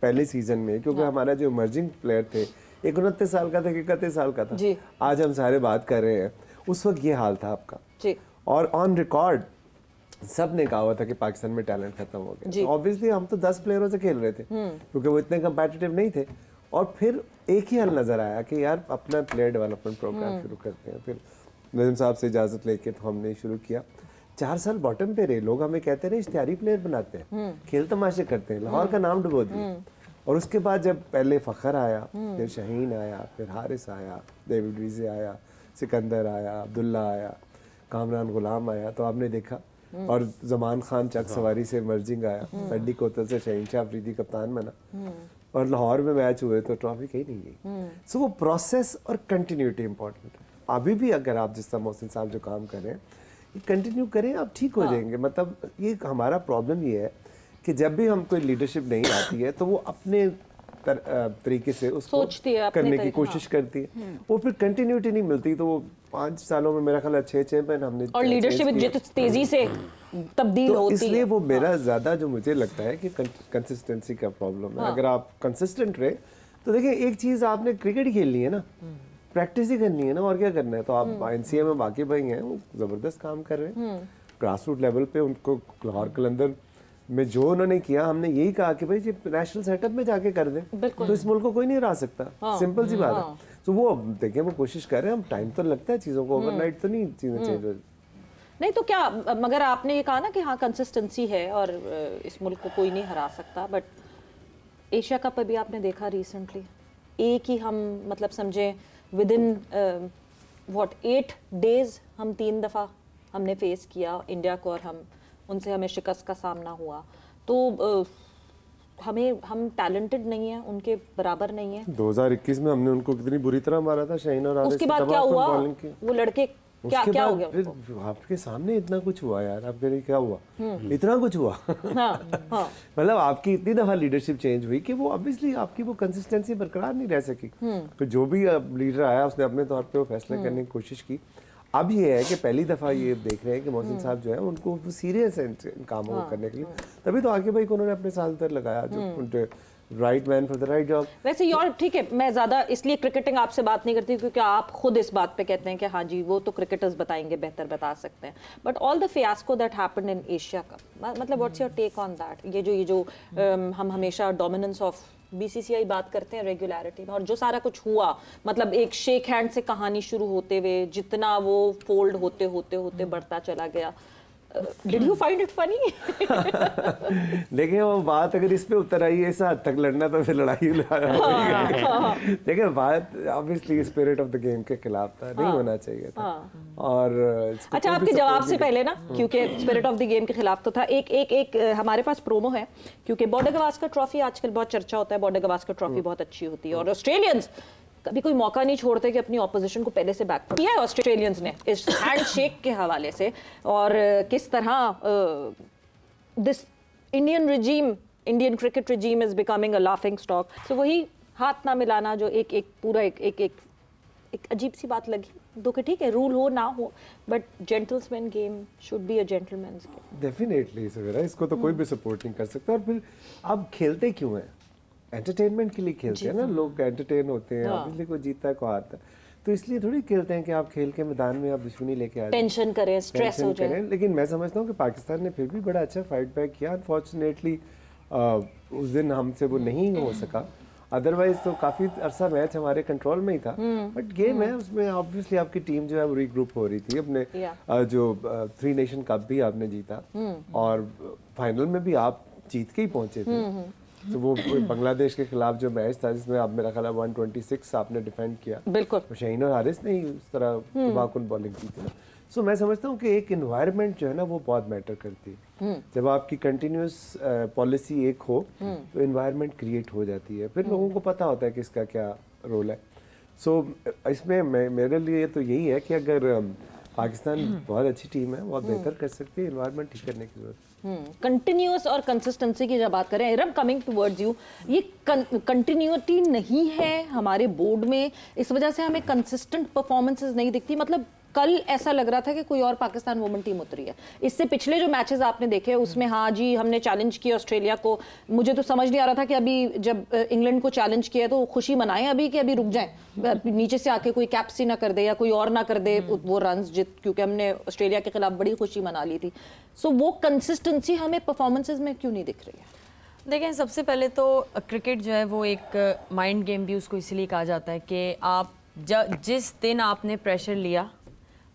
पहले सीजन में, क्योंकि हमारा जो इमर्जिंग प्लेयर थे, एक 29 साल का था, 31 साल का था, आज हम सारे बात कर रहे हैं, उस वक्त ये हाल था आपका। और ऑन रिकॉर्ड सब ने कहा हुआ था कि पाकिस्तान में टैलेंट खत्म हो गया। ऑब्वियसली हम तो 10 प्लेयरों से खेल रहे थे क्योंकि वो इतने कंपेटिटिव नहीं थे। और फिर एक ही हल नजर आया कि यार अपना प्लेयर डेवलपमेंट प्रोग्राम शुरू करते हैं। फिर नज़ीम साहब से इजाज़त लेके तो हमने शुरू किया। 4 साल बॉटम पे रहे, लोग हमें कहते रहे इश्तिहारी प्लेयर बनाते हैं, खेल तमाशे करते हैं, लाहौर का नाम डुबो दिए। और उसके बाद जब पहले फ़खर आया, फिर शाहीन आया, फिर हारिस आया, डेविड वीज़े आया, सिकंदर आया, अब्दुल्ला आया, कामरान गुलाम आया, तो आपने देखा। और जमान खान चक सवारी से मर्जिंग आया, अड्डी कोतल से शहीन शाह अफरीदी कप्तान बना, और लाहौर में मैच हुए तो ट्रॉफी कहीं नहीं गई। सो वो प्रोसेस और कंटिन्यूटी इंपॉर्टेंट है। अभी भी अगर आप जिस तरह मोहसिन साहब जो काम कर रहे हैं ये कंटिन्यू करें, आप ठीक हो जाएंगे। मतलब ये हमारा प्रॉब्लम ये है कि जब भी हम कोई लीडरशिप नहीं आती है तो वो अपने तरीके से उसको करने की कोशिश करती है, वो फिर कंटिन्यूटी नहीं मिलती। तो वो 5 सालों में मेरा ख्याल है 6 चैंपियन हमने, और लीडरशिप तेजी से तब्दील होती है। इसलिए वो मेरा ज्यादा जो मुझे लगता है कि कंसिस्टेंसी का प्रॉब्लम है। अगर आप कंसिस्टेंट रहे तो देखिए, एक चीज आपने क्रिकेट ही खेलनी है ना, प्रैक्टिस ही करनी है ना, और क्या करना है। तो आप एनसीए में बाकी भाई हैं, वो जबरदस्त काम कर रहे हैं ग्रास रूट लेवल पे। उनको लाहौर कलंदर में जो उन्होंने किया, हमने यही कहा कि भाई नेशनल सेटअप में जाके कर दें तो इस मुल्क को कोई नहीं हरा सकता। सिंपल सी बात है। तो वो देखिए वो कोशिश कर रहे हैं। हम टाइम तो लगता है चीज़ों को, ओवरनाइट तो नहीं चीज़ें चेंज हो। नहीं तो क्या, मगर आपने ये कहा ना कि हाँ कंसिस्टेंसी है और इस मुल्क को कोई नहीं हरा सकता, बट एशिया कप अभी आपने देखा रिसेंटली, एक ही हम मतलब समझे विद इन 8 डेज हम 3 दफ़ा हमने फेस किया इंडिया को, और हमें शिकस्त का सामना हुआ। तो हम टैलेंटेड नहीं है, उनके बराबर नहीं है। 2021 में हमने उनको कितनी बुरी तरह मारा था शाहीन और आरिस। उसके बाद क्या हुआ, वो लड़के क्या हो गया उनको? आपके सामने इतना कुछ हुआ यार, आपके लिए क्या हुआ, इतना कुछ हुआ। मतलब आपकी इतनी दफा लीडरशिप चेंज हुई कि वो ऑब्वियसली आपकी वो कंसिस्टेंसी बरकरार नहीं रह सकी। तो जो भी लीडर आया उसने अपने तौर पे वो फैसले करने की कोशिश की। अब ये है कि पहली दफ़ा ये देख रहे हैं कि मोहसिन साहब जो है उनको सीरियस है इन कामों को करने के लिए, तभी तो आके भाई को उन्होंने अपने साथ उधर लगाया, जो right man for the right job. वैसे यार ठीक है, मैं ज़्यादा इसलिए क्रिकेटिंग आपसे बात नहीं करती क्योंकि आप खुद इस बात पे कहते हैं कि हाँ जी वो तो क्रिकेटर्स बताएंगे, बेहतर बता सकते हैं, but all the fiasco that happened in Asia cup, मतलब what's your take on that? ये जो हम हमेशा डोमिनेंस ऑफ बीसीसीआई बात करते हैं रेगुलरिटी में, और जो सारा कुछ हुआ, मतलब एक शेक हैंड से कहानी शुरू होते हुए जितना वो फोल्ड होते होते होते बढ़ता चला गया, did you find it funny? देखिए वो बात अगर इस पे उतर आई है, ऐसा हद तक लड़ना तो फिर लड़ाई देखिए बात obviously spirit of the game के खिलाफ था, नहीं होना चाहिए था। और अच्छा, आपके जवाब से पहले ना, क्योंकि स्पिरिट ऑफ द गेम के खिलाफ तो था, एक हमारे पास प्रोमो है, क्योंकि बॉर्डर गवास्कर ट्रॉफी आजकल बहुत चर्चा होता है, बॉर्डर गवास्कर ट्रॉफी बहुत अच्छी होती है, और ऑस्ट्रेलियंस कभी कोई मौका नहीं छोड़ते कि अपनी ऑपोजिशन को पहले से बैक किया है ऑस्ट्रेलियंस ने इस हैंडशेक के हवाले से, और किस तरह this Indian cricket regime is becoming a laughing stock. So वही हाथ ना मिलाना जो एक अजीब सी बात लगी, दो कि ठीक है रूल हो ना हो, but gentleman game should be a gentleman's game. Definitely Savera, इसको तो कोई भी सपोर्ट नहीं कर सकता। और फिर आप खेलते क्यों हैं? एंटरटेनमेंट के लिए खेलते हैं ना, लोग एंटरटेन होते हैं, ऑब्वियसली कोई जीतता है कोई हारता है, तो इसलिए थोड़ी खेलते हैं कि आप खेल के मैदान में आप दुश्मनी लेके आ टेंशन करें, स्ट्रेस हो जाए। लेकिन मैं समझता हूँ कि पाकिस्तान ने फिर भी बड़ा अच्छा फाइट बैक किया। अनफॉर्चुनेटली उस दिन हमसे वो नहीं हो सका, अदरवाइज तो काफ़ी अरसा मैच हमारे कंट्रोल में ही था। बट गेम है, उसमें ऑब्वियसली आपकी टीम जो है वो रीग्रुप हो रही थी। अपने जो 3 नेशन कप भी आपने जीता और फाइनल में भी आप जीत के ही पहुंचे थे। तो वो बांग्लादेश के खिलाफ जो मैच था जिसमें आप मेरा ख्याल है 126 आपने डिफेंड किया, बिल्कुल शाहीन और हारिस ने उस तरह तबाहकुन बॉलिंग की थी ना। सो मैं समझता हूँ कि एक इन्वायरमेंट जो है ना वो बहुत मैटर करती है। जब आपकी कंटिन्यूस पॉलिसी एक हो तो इन्वायरमेंट क्रिएट हो जाती है, फिर लोगों को पता होता है कि इसका क्या रोल है। सो इसमें मेरे लिए तो यही है कि अगर पाकिस्तान बहुत अच्छी टीम है, बहुत बेहतर कर सकती है, इन्वायरमेंट ठीक करने की जरूरत। कंटिन्यूअस और कंसिस्टेंसी की जब बात करें, इरम कमिंग टुवर्ड्स यू, ये कंटिन्यूटी नहीं है हमारे बोर्ड में, इस वजह से हमें कंसिस्टेंट परफॉर्मेंसेस नहीं दिखती। मतलब कल ऐसा लग रहा था कि कोई और पाकिस्तान वुमेन टीम उतरी है। इससे पिछले जो मैचेस आपने देखे उसमें हाँ जी हमने चैलेंज किया ऑस्ट्रेलिया को, मुझे तो समझ नहीं आ रहा था कि अभी जब इंग्लैंड को चैलेंज किया तो खुशी मनाएं अभी कि अभी रुक जाएं, नीचे से आके कोई कैप्सी ना कर दे या कोई और ना कर दे वो रन्स जित, क्योंकि हमने ऑस्ट्रेलिया के खिलाफ बड़ी खुशी मना ली थी। सो वो कंसिस्टेंसी हमें परफॉर्मेंसेज में क्यों नहीं दिख रही है? देखें, सबसे पहले तो क्रिकेट जो है वो एक माइंड गेम भी उसको इसलिए कहा जाता है कि आप जिस दिन आपने प्रेशर लिया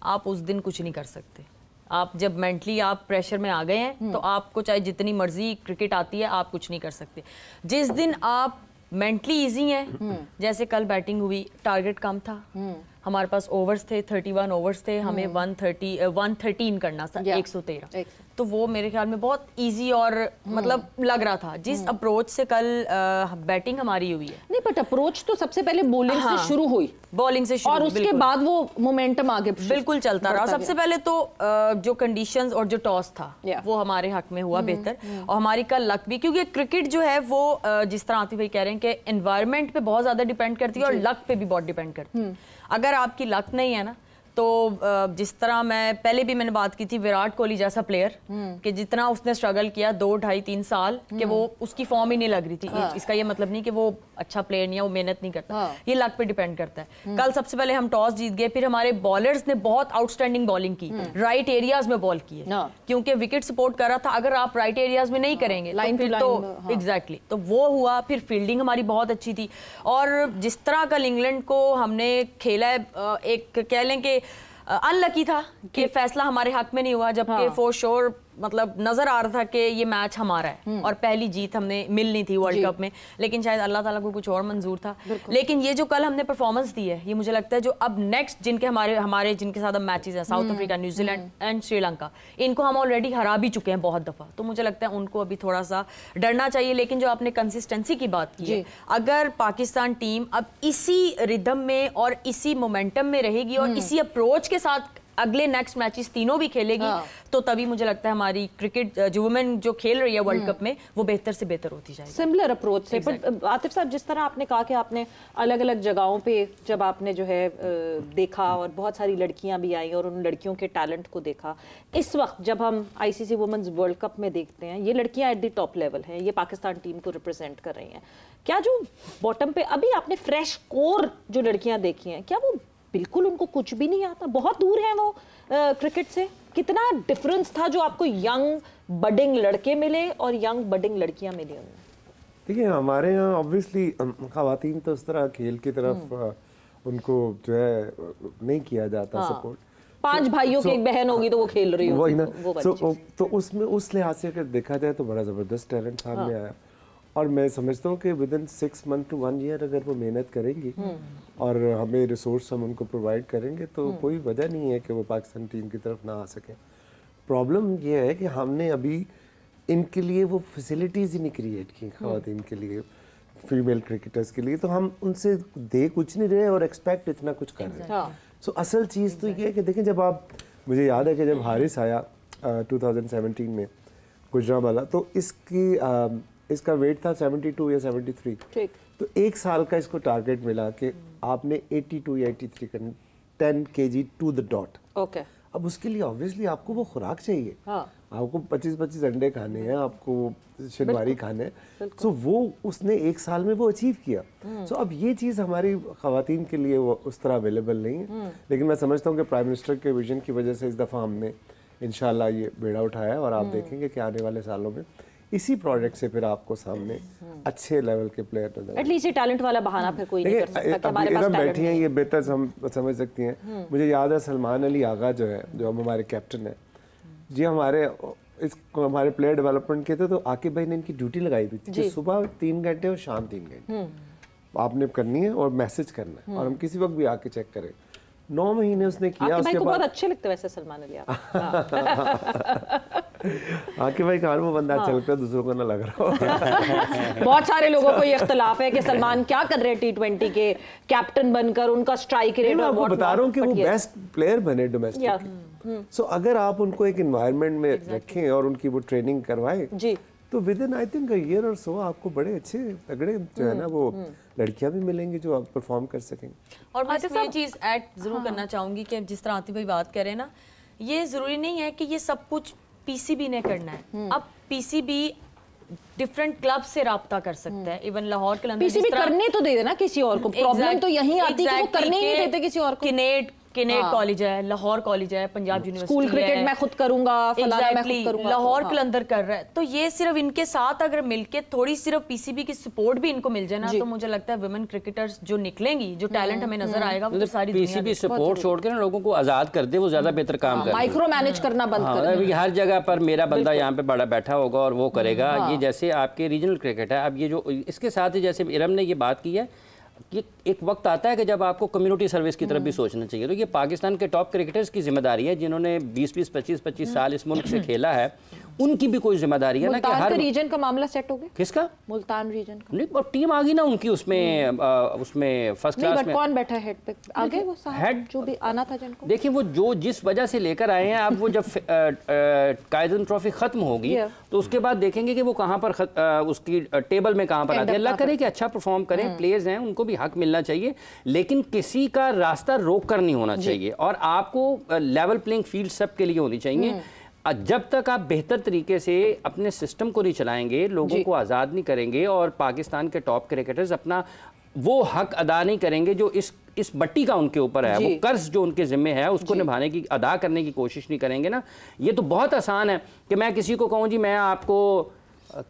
आप उस दिन कुछ नहीं कर सकते। आप जब मेंटली आप प्रेशर में आ गए हैं तो आपको चाहे जितनी मर्जी क्रिकेट आती है आप कुछ नहीं कर सकते। जिस दिन आप मेंटली इजी हैं, जैसे कल बैटिंग हुई, टारगेट कम था, हमारे पास ओवर्स थे 31 ओवर्स थे, हमें 113 करना था, 113, तो वो मेरे ख्याल में बहुत इजी और मतलब लग रहा था जिस अप्रोच से कल बैटिंग हमारी हुई है। नहीं बट अप्रोच तो सबसे पहले बॉलिंग से शुरू हुई, बॉलिंग से शुरू, और उसके बाद वो मोमेंटम आगे बिल्कुल चलता रहा। सबसे पहले तो जो कंडीशंस और जो टॉस था वो हमारे हक में हुआ बेहतर, और हमारी कल लक भी, क्योंकि क्रिकेट जो है वो जिस तरह आतिफ भाई कह रहे हैं कि एनवायरनमेंट पे बहुत ज्यादा डिपेंड करती है और लक पे भी बहुत डिपेंड करती है। अगर आपकी लक नहीं है ना तो जिस तरह मैंने भी बात की थी, विराट कोहली जैसा प्लेयर कि जितना उसने स्ट्रगल किया 2, 2.5, 3 साल कि वो उसकी फॉर्म ही नहीं लग रही थी। इसका ये मतलब नहीं कि वो अच्छा प्लेयर नहीं है, वो मेहनत नहीं करता, ये लक पे डिपेंड करता है। कल सबसे पहले हम टॉस जीत गए, फिर हमारे बॉलर्स ने बहुत आउटस्टैंडिंग बॉलिंग की, राइट एरियाज में बॉल किए, क्योंकि विकेट सपोर्ट कर रहा था। अगर आप राइट एरियाज में नहीं करेंगे तो एग्जैक्टली तो वो हुआ। फिर फील्डिंग हमारी बहुत अच्छी थी, और जिस तरह कल इंग्लैंड को हमने खेला है, एक कह लें कि अनलकी था कि फैसला हमारे हक में नहीं हुआ, जबकि फॉर श्योर मतलब नजर आ रहा था कि ये मैच हमारा है और पहली जीत हमने मिलनी थी वर्ल्ड कप में, लेकिन शायद अल्लाह ताला को कुछ और मंजूर था। लेकिन ये जो कल हमने परफॉर्मेंस दी है, ये मुझे लगता है जो अब नेक्स्ट जिनके हमारे जिनके साथ अब मैचेस हैं, south Africa, New Zealand and Sri Lanka, इनको हम ऑलरेडी हरा भी चुके हैं बहुत दफा, तो मुझे लगता है उनको अभी थोड़ा सा डरना चाहिए। लेकिन जो आपने कंसिस्टेंसी की बात की है, अगर पाकिस्तान टीम अब इसी रिदम में और इसी मोमेंटम में रहेगी और इसी अप्रोच के साथ अगले नेक्स्ट मैचेस तीनों भी खेलेगी, तो तभी मुझे लगता है हमारी क्रिकेट जो वुमेन जो खेल रही है वर्ल्ड कप में वो बेहतर से बेहतर होती जाएगी सिमिलर अप्रोच से। बट आतिफ साहब, जिस तरह आपने कहा कि आपने अलग अलग जगहों पे जब आपने जो है देखा और बहुत सारी लड़कियां भी आई और उन लड़कियों के टैलेंट को देखा, इस वक्त जब हम आईसीसी वुमेन्स वर्ल्ड कप में देखते हैं, ये लड़कियां एट द टॉप लेवल हैं, ये पाकिस्तान टीम को रिप्रेजेंट कर रही हैं, क्या जो बॉटम पे अभी आपने फ्रेश कोर जो लड़कियां देखी हैं, क्या वो बिल्कुल उनको कुछ भी नहीं आता, बहुत दूर हैं वो क्रिकेट से? कितना डिफरेंस था जो आपको यंग बडिंग लड़के मिले और यंग बडिंग लड़कियां मिली उनमें? देखिए, हमारे यहाँ ऑब्वियसली खवातीन तो उस तरह खेल की तरफ उनको जो है नहीं किया जाता सपोर्ट। 5 भाइयों की एक बहन होगी तो वो खेल रही होगी, वही ना। तो उसमें उस लिहाज से अगर देखा जाए तो बड़ा ज़बरदस्त टैलेंट सामने आया, और मैं समझता हूँ कि with in 6 month to 1 year अगर वो मेहनत करेंगी और हमें रिसोर्स हम उनको प्रोवाइड करेंगे तो कोई वजह नहीं है कि वो पाकिस्तान टीम की तरफ ना आ सके। प्रॉब्लम ये है कि हमने अभी इनके लिए वो फैसिलिटीज़ ही नहीं क्रिएट की ख़वातीन के लिए, फीमेल क्रिकेटर्स के लिए, तो हम उनसे दे कुछ नहीं रहे और एक्सपेक्ट इतना कुछ कर रहे हैं। सो असल चीज़ तो ये है कि देखें, जब आप, मुझे याद है कि जब हारिस आया 2017 में गुजरांवाला, तो इसका वेट था 72 या 73, तो 1 साल का इसको टारगेट मिला कि आपने 82 या 83 करना, 10 kg टू द डॉट। अब उसके लिए ऑब्वियसली आपको वो खुराक चाहिए, आपको 25-25 अंडे खाने हैं, आपको शनिवारी खाने हैं, सो वो उसने 1 साल में वो अचीव किया। सो अब ये चीज़ हमारी ख़वातीन के लिए वो उस तरह अवेलेबल नहीं है, लेकिन मैं समझता हूँ कि प्राइम मिनिस्टर के विजन की वजह से इस दफ़ा हमने इंशाल्लाह ये बेड़ा उठाया, और आप देखेंगे कि आने वाले सालों में इसी प्रोजेक्ट से फिर आपको सामने अच्छे लेवल के प्लेयर नजर एटलीस्ट ये टैलेंट वाला बहाना फिर कोई नहीं कर सकता कि हमारे पास बैठी हैं, ये बेहतर समझ सकती हैं। मुझे याद है सलमान अली आगा जो है, जो हम हमारे कैप्टन है जी, हमारे प्लेयर डेवलपमेंट के थे, तो आकिब भाई ने इनकी ड्यूटी लगाई हुई थी, सुबह 3 घंटे और शाम 3 घंटे आपने करनी है और मैसेज करना है, और हम किसी वक्त भी आके चेक करें। 9 महीने उसने किया। उसके बाद बहुत अच्छे लगते वैसे सलमान अली आप। आकिब भाई का वो बंदा अच्छा लगता है, दूसरों को ना लग रहा हो। बहुत सारे लोगों को ये इख्तलाफ है कि सलमान क्या कर रहे हैं T20 के कैप्टन बनकर, उनका स्ट्राइक रेट। मैं आपको बता रहा हूँ कि वो बेस्ट प्लेयर बने डोमेस्टिक। सो अगर आप उनको एक एनवायरनमेंट में रखें और उनकी वो ट्रेनिंग करवाएं जी, तो with in I think year और सो आपको बड़े अच्छे तगड़े जो है ना वो लड़कियां भी मिलेंगी जो आप परफॉर्म कर सकेंगे। और मैं ये चीज़ ऐड जरूर करना चाहूँगी कि जिस तरह आतिफ भाई बात कर रहे हैं ना, ये ज़रूरी नहीं है कि ये सब कुछ पीसीबी ने करना है। अब पीसीबी डिफरेंट क्लब से राब्ता कर सकता है। इवन लाहौर के अंदर पीसीबी करने तो दे देना किसी और को, प्रॉब्लम तो यही आती है कि वो करने ही नहीं देते किसी और को। किनेट कॉलेज है, लाहौर कॉलेज है, पंजाब यूनिवर्सिटी, स्कूल क्रिकेट मैं खुद करूंगा, फलाना मैं खुद करूंगा, लाहौर के अंदर कर रहा है। तो ये सिर्फ इनके साथ अगर मिलके थोड़ी सिर्फ पीसीबी की सपोर्ट भी इनको मिल जाए ना, तो मुझे लगता है वुमेन क्रिकेटर्स जो निकलेंगी, जो टैलेंट हमें नजर आएगा, वो सारी पीसीबी सपोर्ट छोड़ के ना लोगों को आजाद कर दे, वो ज्यादा बेहतर काम करे। माइक्रो मैनेज करना बंद कर दे। हर जगह पर मेरा बंदा यहाँ पे बड़ा बैठा होगा और वो करेगा। ये जैसे आपके रीजनल क्रिकेट है, अब ये जो इसके साथ ही जैसे इरम ने ये बात की है कि एक वक्त आता है कि जब आपको कम्युनिटी सर्विस की तरफ भी सोचना चाहिए। तो ये पाकिस्तान के टॉप क्रिकेटर्स की जिम्मेदारी है, जिन्होंने 20-20, 25-25 साल इस मुल्क से खेला है, उनकी भी कोई जिम्मेदारी है ना कि हर रीजन का मामला सेट हो गया। किसका? मुल्तान रीजन का। नहीं, और टीम आ गई ना उनकी उसमें फर्स्ट क्लास में। कौन बैठा हेड पे आगे? वो हेड जो भी आना था जिनको। देखिए वो जो जिस वजह से लेकर आए हैं, अब वो जब कायदन ट्रॉफी खत्म होगी तो उसके बाद देखेंगे कि वो कहाँ पर उसकी टेबल में कहाँ पर आती है। अल्लाह करे कि अच्छा परफॉर्म करें, प्लेयर्स हैं उनको भी हक मिलना चाहिए, लेकिन किसी का रास्ता रोक कर नहीं होना चाहिए और आपको लेवल प्लेइंग फील्ड सबके लिए होनी चाहिए। जब तक आप बेहतर तरीके से अपने सिस्टम को नहीं चलाएंगे, लोगों को आज़ाद नहीं करेंगे और पाकिस्तान के टॉप क्रिकेटर्स अपना वो हक अदा नहीं करेंगे जो इस बट्टी का उनके ऊपर है, वो कर्ज जो उनके जिम्मे है उसको निभाने की, अदा करने की कोशिश नहीं करेंगे ना। ये तो बहुत आसान है कि मैं किसी को कहूँ जी मैं आपको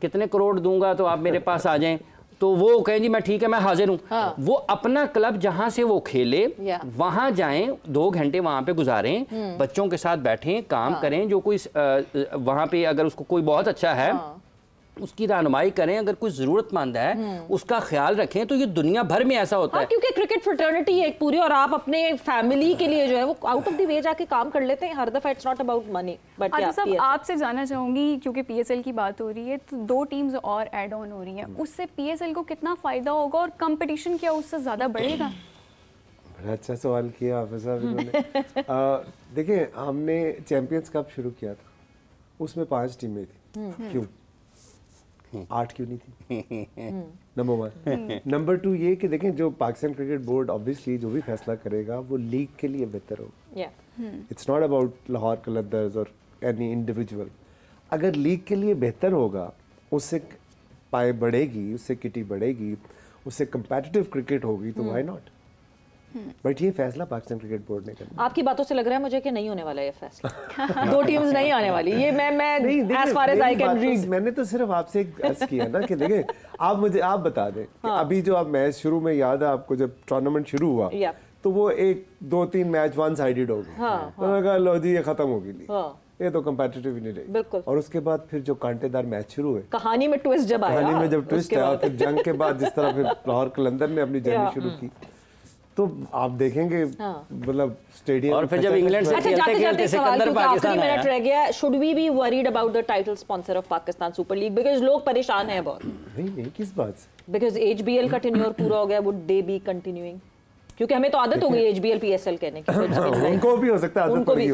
कितने करोड़ दूंगा तो आप मेरे पास आ जाएं, तो वो कहें जी मैं ठीक है मैं हाजिर हूँ। वो अपना क्लब जहां से वो खेले वहां जाएं, 2 घंटे वहां पे गुजारें, बच्चों के साथ बैठें, काम करें, जो कोई वहां पे अगर उसको कोई बहुत अच्छा है उसकी रहनुमाई करें, अगर कोई जरूरतमंद है उसका ख्याल रखें। तो ये दुनिया भर में ऐसा होता है क्योंकि क्रिकेट फ्रेटर्निटी है एक पूरी, और आप अपने फैमिली के लिए जो है वो आउट ऑफ द वे जाके काम कर लेते हैं। हर दफा it's not about money. But आपसे जानना चाहूंगी क्योंकि पीएसएल की बात हो रही है, तो 2 टीम्स और ऐड ऑन हो रही हैं, उससे पीएसएल को कितना फायदा होगा और कंपटीशन क्या उससे ज्यादा बढ़ेगा? बड़ा अच्छा सवाल किया हाफिज साहब इन्होंने। देखिए हमने चैंपियंस कप शुरू किया था, उसमें 5 टीमें थी, क्यों 8 क्यों नहीं थी? नंबर 1। नंबर 2 ये कि देखें जो पाकिस्तान क्रिकेट बोर्ड ऑब्वियसली जो भी फैसला करेगा वो लीग के लिए बेहतर होगा। It's not about Lahore Qalandars और एनी इंडिविजुअल। अगर लीग के लिए बेहतर होगा, उससे पाए बढ़ेगी, उससे किटी बढ़ेगी, उससे कंपेटिटिव क्रिकेट होगी, तो व्हाई नॉट। बट ये फैसला पाकिस्तान क्रिकेट बोर्ड ने करना। आपकी बातों से लग रहा है मुझे कि नहीं होने वाला ये फैसला। 2 टीम्स नहीं आने वाली। ये मैं as far as I can read। मैंने तो सिर्फ आपसे एक अर्ज किया ना कि देखें आप बता दें कि अभी जो आप मैच शुरू में याद है आपको, जब टूर्नामेंट शुरू हुआ तो वो 1, 2, 3 मैच वन साइडेड हो गए। तो लगा लो जी ये खत्म हो गई, ये तो कंपेटिटिव ही नहीं रही। बिल्कुल। और उसके बाद फिर जो कांटेदार मैच शुरू हुए, कहानी में ट्विस्ट जब आया, कहानी में जब ट्विस्ट आया, फिर जंग के बाद जिस तरह फिर लाहौर कलंदर ने अपनी जर्नी शुरू की, तो आप देखेंगे मतलब स्टेडियम। और फिर जब इंग्लैंड से खेलते सिकंदर पाकिस्तान आया, मिनट रह गया, should we be worried about the title sponsor of Pakistan super league? Because लोग परेशान हैं बहुत। नहीं किस बात से? बिकॉज़ एचबीएल का टेन्योर पूरा हो गया, वुड दे बी कंटिन्यूइंग? क्योंकि हमें तो आदत हो गई एचबीएल पीएसएल कहने की। उनको भी हो सकता है, उनको भी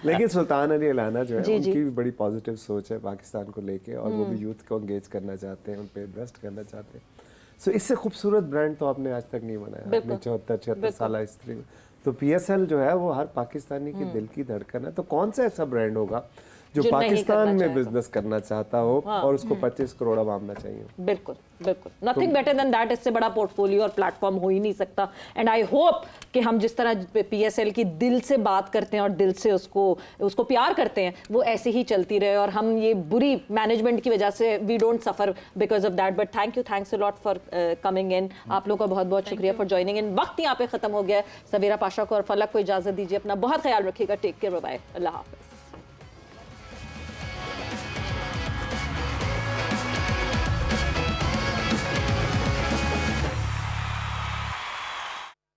लेकिन सुल्तान अली अलाना जो है उनकी भी बड़ी पॉजिटिव सोच है पाकिस्तान को लेके, और वो भी यूथ को एंगेज करना चाहते हैं, उन पे इन्वेस्ट करना चाहते हैं। सो इससे खूबसूरत ब्रांड तो आपने आज तक नहीं बनाया अपने 74-76 साल हिस्ट्री में। तो पीएसएल जो है वो हर पाकिस्तानी के दिल की धड़कन है। तो कौन सा ऐसा ब्रांड होगा जो पाकिस्तान में बिजनेस करना चाहता हो और उसको 25 करोड़ आवाम चाहिए। बिल्कुल बिल्कुल, नथिंग बेटर देन दैट। इससे बड़ा पोर्टफोलियो और प्लेटफॉर्म हो ही नहीं सकता। एंड आई होप कि हम जिस तरह PSL की दिल से बात करते हैं और दिल से उसको प्यार करते हैं, वो ऐसे ही चलती रहे और हम ये बुरी मैनेजमेंट की वजह से we don't suffer because of that. But thanks a lot for coming in. आप लोगों का बहुत बहुत शुक्रिया फॉर ज्वाइनिंग इन। वक्त यहाँ पे खत्म हो गया है। सवेरा पाशा को और फलक को इजाजत दीजिए। अपना बहुत ख्याल रखिएगा। टेक केयर, बाय, अल्लाह हाफ़िज़।